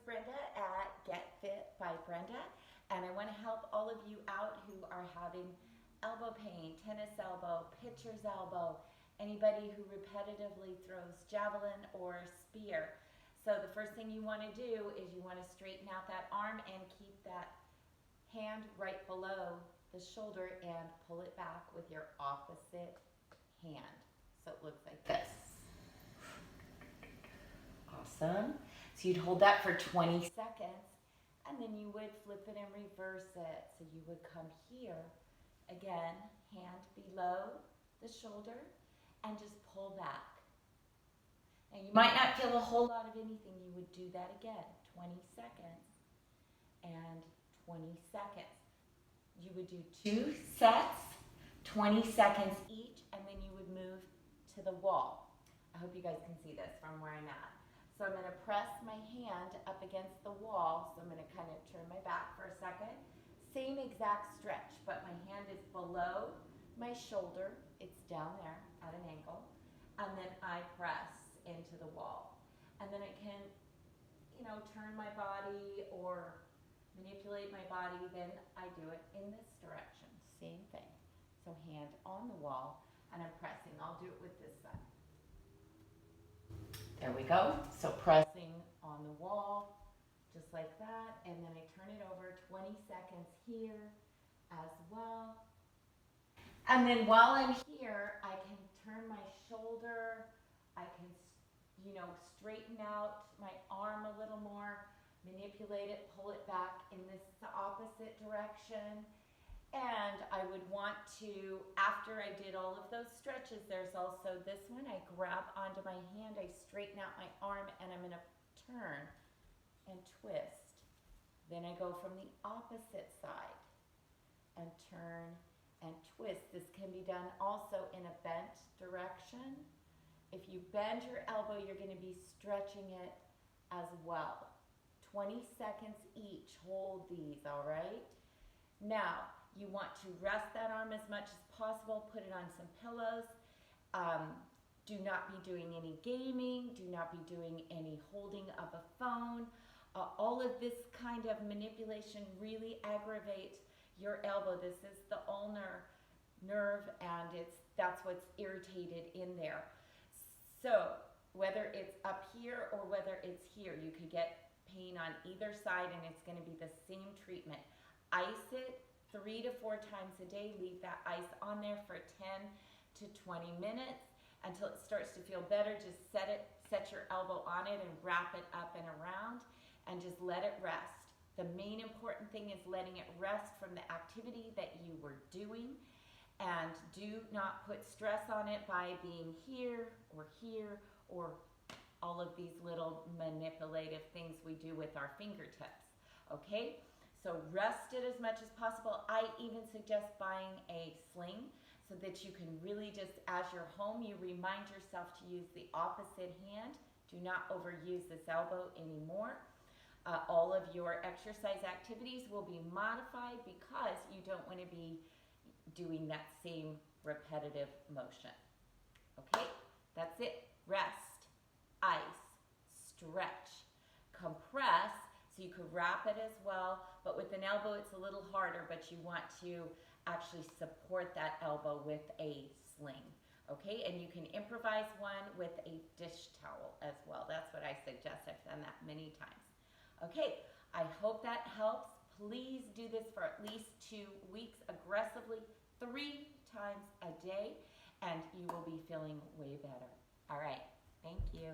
Brenda at Get Fit by Brenda, and I want to help all of you out who are having elbow pain, tennis elbow, pitcher's elbow, anybody who repetitively throws javelin or spear. So the first thing you want to do is you want to straighten out that arm and keep that hand right below the shoulder and pull it back with your opposite hand. So it looks like this. Awesome. So you'd hold that for 20 seconds and then you would flip it and reverse it. So you would come here, again, hand below the shoulder and just pull back. And you might not feel a whole lot of anything. You would do that again, 20 seconds and 20 seconds. You would do 2 sets, 20 seconds each, and then you would move to the wall. I hope you guys can see this from where I'm at. So I'm going to press my hand up against the wall. So I'm going to kind of turn my back for a second. Same exact stretch, but my hand is below my shoulder. It's down there at an angle. And then I press into the wall. And then I can, turn my body or manipulate my body. Then I do it in this direction. Same thing. So hand on the wall and I'm pressing. I'll do it with this side. There we go. So pressing on the wall, just like that. And then I turn it over 20 seconds here as well. And then while I'm here, I can turn my shoulder. I can, straighten out my arm a little more, manipulate it, pull it back in this opposite direction. And I would want to, after I did all of those stretches, there's also this one. I grab onto my hand, I straighten out my arm, and I'm going to turn and twist. Then I go from the opposite side and turn and twist. This can be done also in a bent direction. If you bend your elbow, you're going to be stretching it as well. 20 seconds each. Hold these, all right? Now, you want to rest that arm as much as possible. Put it on some pillows. Do not be doing any gaming. Do not be doing any holding of a phone. All of this kind of manipulation really aggravates your elbow. This is the ulnar nerve, and that's what's irritated in there. So whether it's up here or whether it's here, you could get pain on either side, and it's going to be the same treatment. Ice it 3 to 4 times a day. Leave that ice on there for 10 to 20 minutes until it starts to feel better. Just set your elbow on it and wrap it up and around and just let it rest. The main important thing is letting it rest from the activity that you were doing, and do not put stress on it by being here or all of these little manipulative things we do with our fingertips, okay? So rest it as much as possible. I even suggest buying a sling so that you can really just, as you're home, you remind yourself to use the opposite hand. Do not overuse this elbow anymore. All of your exercise activities will be modified because you don't want to be doing that same repetitive motion. Okay, that's it. Rest, ice, stretch, compress. So you could wrap it as well, but with an elbow it's a little harder, but you want to actually support that elbow with a sling. Okay, and you can improvise one with a dish towel as well. That's what I suggest. I've done that many times. Okay, I hope that helps. Please do this for at least 2 weeks aggressively, 3 times a day, and you will be feeling way better. All right, thank you.